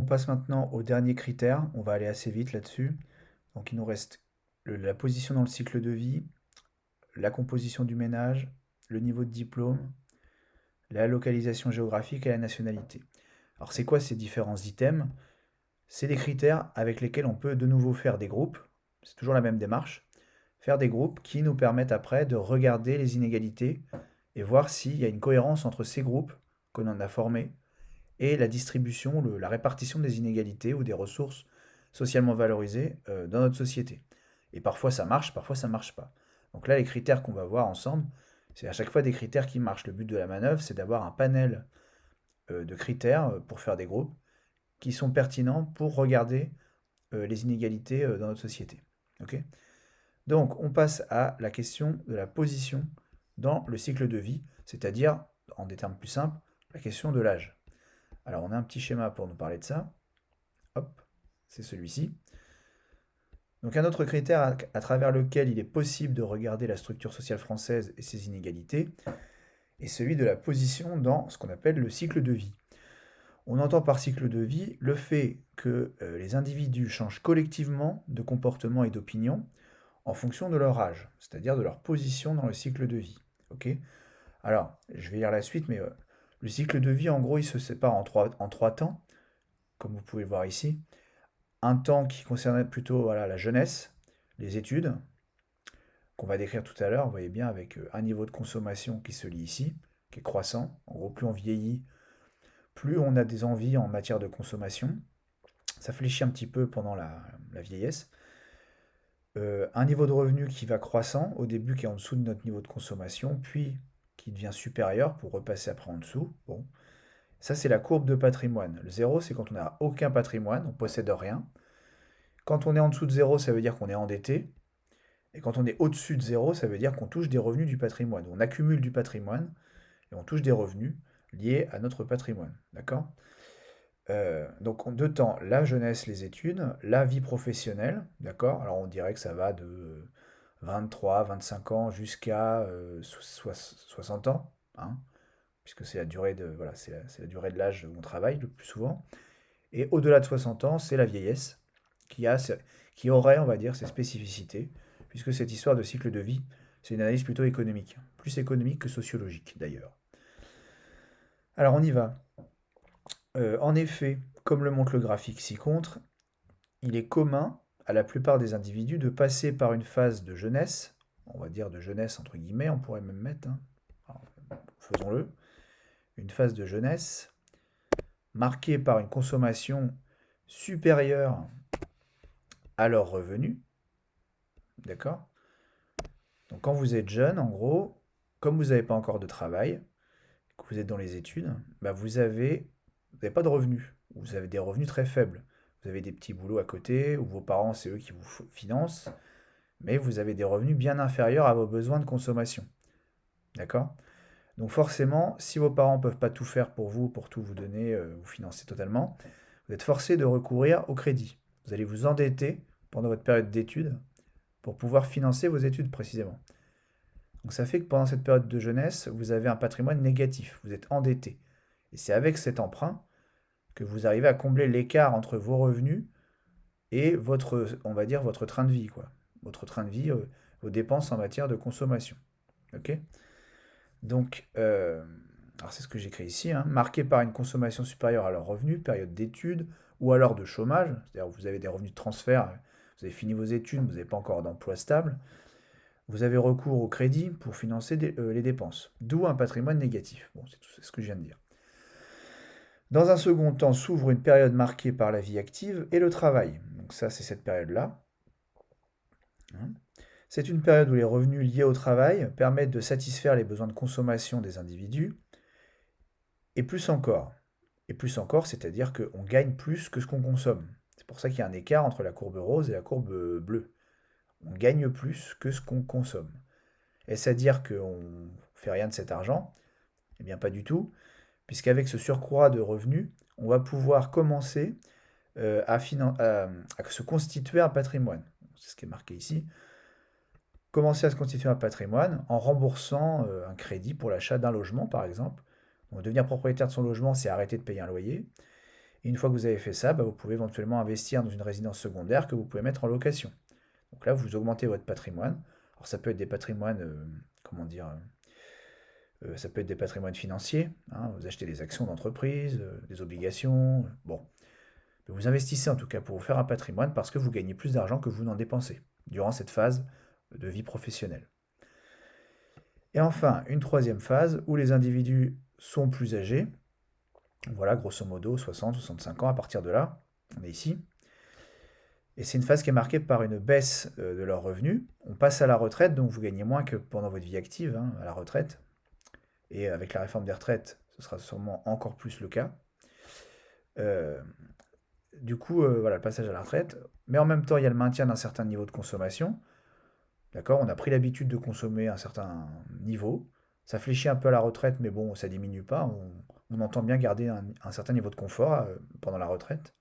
passe maintenant au dernier critère. On va aller assez vite là-dessus. Donc il nous reste la position dans le cycle de vie, la composition du ménage, le niveau de diplôme, la localisation géographique et la nationalité. Alors c'est quoi ces différents items? C'est des critères avec lesquels on peut de nouveau faire des groupes. C'est toujours la même démarche. Faire des groupes qui nous permettent après de regarder les inégalités et voir s'il y a une cohérence entre ces groupes qu'on en a formés et la distribution, la répartition des inégalités ou des ressources socialement valorisées dans notre société. Et parfois ça marche pas. Donc là, les critères qu'on va voir ensemble, c'est à chaque fois des critères qui marchent. Le but de la manœuvre, c'est d'avoir un panel de critères pour faire des groupes qui sont pertinents pour regarder les inégalités dans notre société. Ok. Donc, on passe à la question de la position dans le cycle de vie, c'est-à-dire, en des termes plus simples, la question de l'âge. Alors, on a un petit schéma pour nous parler de ça. Hop, c'est celui-ci. Donc, un autre critère à travers lequel il est possible de regarder la structure sociale française et ses inégalités est celui de la position dans ce qu'on appelle le cycle de vie. On entend par cycle de vie le fait que les individus changent collectivement de comportement et d'opinion en fonction de leur âge, c'est-à-dire de leur position dans le cycle de vie. Ok. Alors, je vais lire la suite, mais le cycle de vie, en gros, il se sépare en trois temps, comme vous pouvez le voir ici. Un temps qui concerne plutôt voilà, la jeunesse, les études, qu'on va décrire tout à l'heure, vous voyez bien, avec un niveau de consommation qui se lit ici, qui est croissant. En gros, plus on vieillit, plus on a des envies en matière de consommation. Ça fléchit un petit peu pendant la vieillesse. Un niveau de revenu qui va croissant, au début qui est en dessous de notre niveau de consommation, puis qui devient supérieur pour repasser après en dessous. Bon, ça c'est la courbe de patrimoine. Le zéro, c'est quand on n'a aucun patrimoine, on possède rien. Quand on est en dessous de zéro, ça veut dire qu'on est endetté. Et quand on est au-dessus de zéro, ça veut dire qu'on touche des revenus du patrimoine. On accumule du patrimoine et on touche des revenus liés à notre patrimoine. D'accord? Donc en deux temps, la jeunesse, les études, la vie professionnelle, d'accord? Alors on dirait que ça va de 23, 25 ans jusqu'à 60 ans, hein, puisque c'est la durée de, voilà, c'est la durée de l'âge où on travaille le plus souvent. Et au-delà de 60 ans, c'est la vieillesse qui aurait, on va dire, ses spécificités, puisque cette histoire de cycle de vie, c'est une analyse plutôt économique, plus économique que sociologique d'ailleurs. Alors on y va. En effet, comme le montre le graphique ci-contre, il est commun à la plupart des individus de passer par une phase de jeunesse, on va dire de jeunesse entre guillemets, on pourrait même mettre, hein, alors, faisons-le, une phase de jeunesse marquée par une consommation supérieure à leurs revenus, d'accord? Donc quand vous êtes jeune, en gros, comme vous n'avez pas encore de travail, que vous êtes dans les études, bah vous avez pas de revenus, vous avez des revenus très faibles. Vous avez des petits boulots à côté, ou vos parents, c'est eux qui vous financent, mais vous avez des revenus bien inférieurs à vos besoins de consommation. D'accord? Donc forcément, si vos parents ne peuvent pas tout faire pour vous, pour tout vous donner, vous financer totalement, vous êtes forcé de recourir au crédit. Vous allez vous endetter pendant votre période d'études pour pouvoir financer vos études précisément. Donc ça fait que pendant cette période de jeunesse, vous avez un patrimoine négatif, vous êtes endetté. Et c'est avec cet emprunt que vous arrivez à combler l'écart entre vos revenus et votre, on va dire, votre train de vie, quoi. Votre train de vie, vos dépenses en matière de consommation. Ok. Donc, alors c'est ce que j'écris ici, hein, marqué par une consommation supérieure à leurs revenus, période d'études ou alors de chômage, c'est-à-dire vous avez des revenus de transfert, vous avez fini vos études, vous n'avez pas encore d'emploi stable, vous avez recours au crédit pour financer les dépenses, d'où un patrimoine négatif. Bon, c'est ce que je viens de dire. Dans un second temps s'ouvre une période marquée par la vie active et le travail. Donc ça, c'est cette période-là, hein. C'est une période où les revenus liés au travail permettent de satisfaire les besoins de consommation des individus, et plus encore. Et plus encore, c'est-à-dire qu'on gagne plus que ce qu'on consomme. C'est pour ça qu'il y a un écart entre la courbe rose et la courbe bleue. On gagne plus que ce qu'on consomme. Est-ce à dire qu'on ne fait rien de cet argent? Eh bien pas du tout, puisqu'avec ce surcroît de revenus, on va pouvoir commencer à se constituer un patrimoine. C'est ce qui est marqué ici. Commencer à se constituer un patrimoine en remboursant un crédit pour l'achat d'un logement, par exemple. Donc, devenir propriétaire de son logement, c'est arrêter de payer un loyer. Et une fois que vous avez fait ça, bah, vous pouvez éventuellement investir dans une résidence secondaire que vous pouvez mettre en location. Donc là, vous augmentez votre patrimoine. Alors ça peut être des patrimoines, comment dire, ça peut être des patrimoines financiers, hein, vous achetez des actions d'entreprise, des obligations, bon. Mais vous investissez en tout cas pour vous faire un patrimoine parce que vous gagnez plus d'argent que vous n'en dépensez durant cette phase de vie professionnelle. Et enfin, une troisième phase où les individus sont plus âgés, voilà, grosso modo 60, 65 ans à partir de là, on est ici. Et c'est une phase qui est marquée par une baisse de leurs revenus. On passe à la retraite, donc vous gagnez moins que pendant votre vie active, hein, à la retraite. Et avec la réforme des retraites, ce sera sûrement encore plus le cas. Euh, du coup, voilà, le passage à la retraite. Mais en même temps, il y a le maintien d'un certain niveau de consommation. D'accord? On a pris l'habitude de consommer à un certain niveau. Ça fléchit un peu à la retraite, mais bon, ça diminue pas. On entend bien garder un certain niveau de confort pendant la retraite.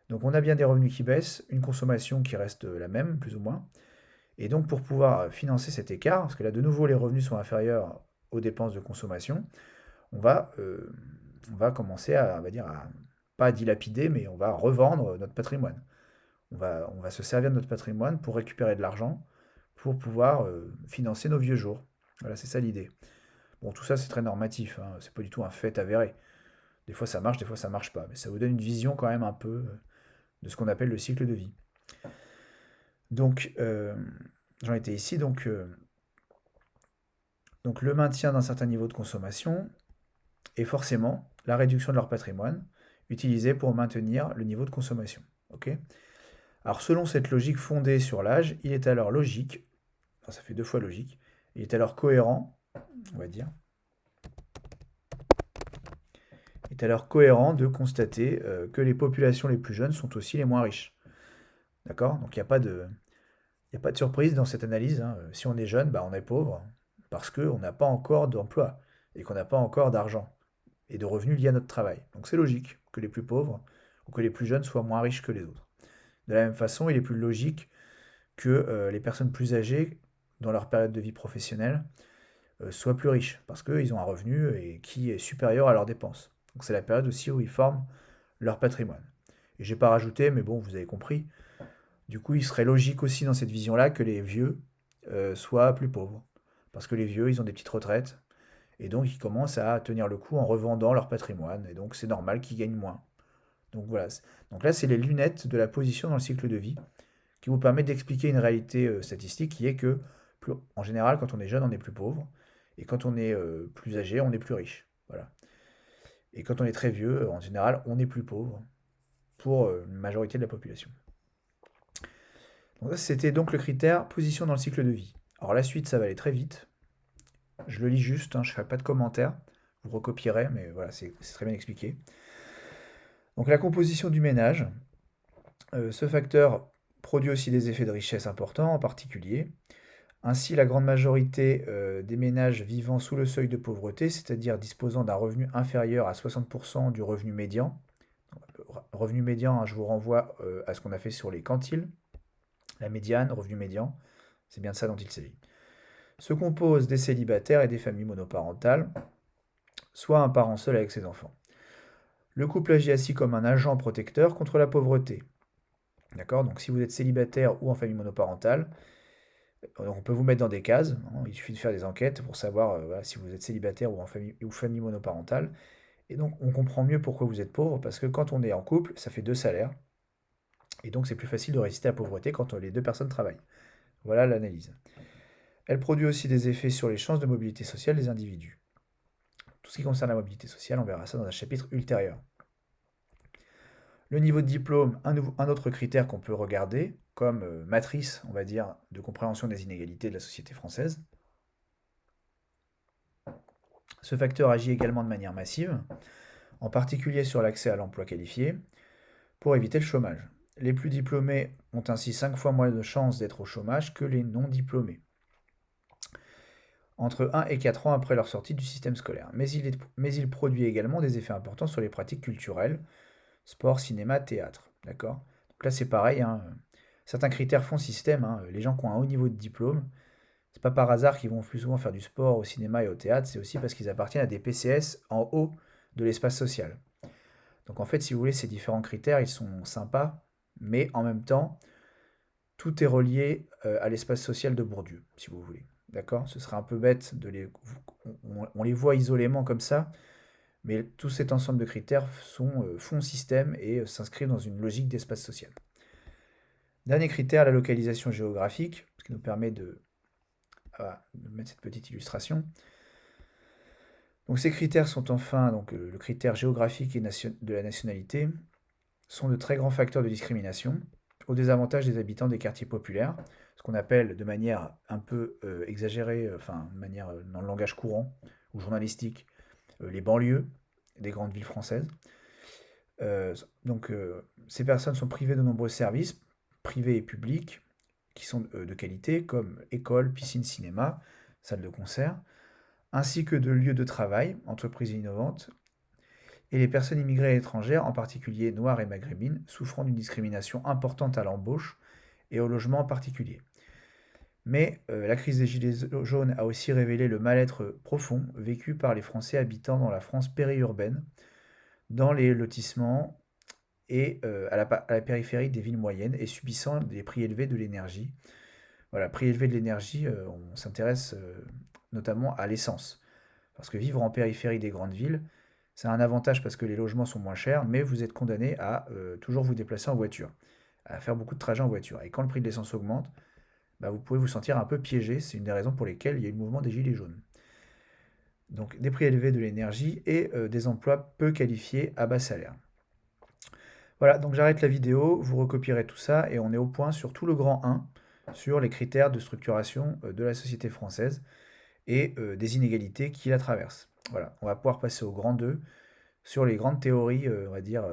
Donc on a bien des revenus qui baissent, une consommation qui reste la même, plus ou moins. Et donc pour pouvoir financer cet écart, parce que là de nouveau les revenus sont inférieurs aux dépenses de consommation, on va, euh, on va commencer à, on va dire, à, pas à dilapider, mais on va revendre notre patrimoine. On va se servir de notre patrimoine pour récupérer de l'argent, pour pouvoir financer nos vieux jours. Voilà, c'est ça l'idée. Bon, tout ça c'est très normatif, hein, c'est pas du tout un fait avéré. Des fois ça marche, des fois ça marche pas, mais ça vous donne une vision quand même un peu de ce qu'on appelle le cycle de vie. Donc, j'en étais ici, donc le maintien d'un certain niveau de consommation et forcément la réduction de leur patrimoine utilisé pour maintenir le niveau de consommation. Ok. Alors selon cette logique fondée sur l'âge, il est alors logique, enfin, ça fait deux fois logique, il est alors cohérent, on va dire, il est alors cohérent de constater que les populations les plus jeunes sont aussi les moins riches. D'accord. Donc il n'y a pas de surprise dans cette analyse, hein. Si on est jeune, bah, on est pauvre parce qu'on n'a pas encore d'emploi et qu'on n'a pas encore d'argent et de revenus liés à notre travail. Donc c'est logique que les plus pauvres ou que les plus jeunes soient moins riches que les autres. De la même façon, il est plus logique que les personnes plus âgées, dans leur période de vie professionnelle, soient plus riches parce qu'ils ont un revenu qui est supérieur à leurs dépenses. Donc c'est la période aussi où ils forment leur patrimoine. Et j'ai pas rajouté, mais bon, vous avez compris. Du coup, il serait logique aussi dans cette vision-là que les vieux soient plus pauvres. Parce que les vieux, ils ont des petites retraites, et donc ils commencent à tenir le coup en revendant leur patrimoine, et donc c'est normal qu'ils gagnent moins. Donc voilà. Donc là, c'est les lunettes de la position dans le cycle de vie qui vous permettent d'expliquer une réalité statistique qui est que, en général, quand on est jeune, on est plus pauvre, et quand on est plus âgé, on est plus riche. Voilà. Et quand on est très vieux, en général, on est plus pauvre pour une majorité de la population. Donc ça, c'était donc le critère position dans le cycle de vie. Alors la suite, ça va aller très vite. Je le lis juste, hein, je ne ferai pas de commentaires. Vous recopierez, mais voilà, c'est très bien expliqué. Donc la composition du ménage. Ce facteur produit aussi des effets de richesse importants, en particulier. Ainsi, la grande majorité des ménages vivant sous le seuil de pauvreté, c'est-à-dire disposant d'un revenu inférieur à 60% du revenu médian. Revenu médian, hein, je vous renvoie à ce qu'on a fait sur les quantiles. La médiane, revenu médian, c'est bien de ça dont il s'agit. Se composent des célibataires et des familles monoparentales, soit un parent seul avec ses enfants. Le couple agit ainsi comme un agent protecteur contre la pauvreté. D'accord. Donc si vous êtes célibataire ou en famille monoparentale, on peut vous mettre dans des cases, hein. Il suffit de faire des enquêtes pour savoir voilà, si vous êtes célibataire ou famille monoparentale. Et donc on comprend mieux pourquoi vous êtes pauvre, parce que quand on est en couple, ça fait deux salaires. Et donc c'est plus facile de résister à la pauvreté quand les deux personnes travaillent. Voilà l'analyse. Elle produit aussi des effets sur les chances de mobilité sociale des individus. Tout ce qui concerne la mobilité sociale, on verra ça dans un chapitre ultérieur. Le niveau de diplôme, un autre critère qu'on peut regarder comme matrice, on va dire, de compréhension des inégalités de la société française. Ce facteur agit également de manière massive, en particulier sur l'accès à l'emploi qualifié, pour éviter le chômage. Les plus diplômés ont ainsi 5 fois moins de chances d'être au chômage que les non diplômés, entre 1 et 4 ans après leur sortie du système scolaire. Mais il produit également des effets importants sur les pratiques culturelles, sport, cinéma, théâtre. D'accord. Donc là, c'est pareil, hein. Certains critères font système, hein. Les gens qui ont un haut niveau de diplôme, c'est pas par hasard qu'ils vont plus souvent faire du sport au cinéma et au théâtre, c'est aussi parce qu'ils appartiennent à des PCS en haut de l'espace social. Donc en fait, si vous voulez, ces différents critères, ils sont sympas, mais en même temps, tout est relié à l'espace social de Bourdieu, si vous voulez. D'accord? Ce serait un peu bête de les... On les voit isolément comme ça, mais tout cet ensemble de critères font système et s'inscrivent dans une logique d'espace social. Dernier critère, la localisation géographique, ce qui nous permet de mettre cette petite illustration. Donc ces critères sont enfin, donc, le critère géographique et de la nationalité sont de très grands facteurs de discrimination au désavantage des habitants des quartiers populaires, ce qu'on appelle de manière un peu exagérée, enfin de manière dans le langage courant ou journalistique, les banlieues des grandes villes françaises. Ces personnes sont privées de nombreux services, privés et publics, qui sont de qualité, comme écoles, piscines, cinéma, salles de concert, ainsi que de lieux de travail, entreprises innovantes, et les personnes immigrées et étrangères, en particulier noires et maghrébines, souffrant d'une discrimination importante à l'embauche et au logement en particulier. Mais la crise des Gilets jaunes a aussi révélé le mal-être profond vécu par les Français habitant dans la France périurbaine, dans les lotissements et à la périphérie des villes moyennes et subissant des prix élevés de l'énergie. Voilà, prix élevé de l'énergie, on s'intéresse notamment à l'essence. Parce que vivre en périphérie des grandes villes, c'est un avantage parce que les logements sont moins chers, mais vous êtes condamné à toujours vous déplacer en voiture, à faire beaucoup de trajets en voiture. Et quand le prix de l'essence augmente, bah, vous pouvez vous sentir un peu piégé. C'est une des raisons pour lesquelles il y a eu le mouvement des Gilets jaunes. Donc des prix élevés de l'énergie et des emplois peu qualifiés à bas salaire. Voilà, donc j'arrête la vidéo, vous recopierez tout ça et on est au point sur tout le grand 1, sur les critères de structuration de la société française et des inégalités qui la traversent. Voilà, on va pouvoir passer au grand 2 sur les grandes théories, on va dire,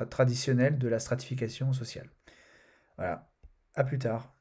traditionnelles de la stratification sociale. Voilà, à plus tard.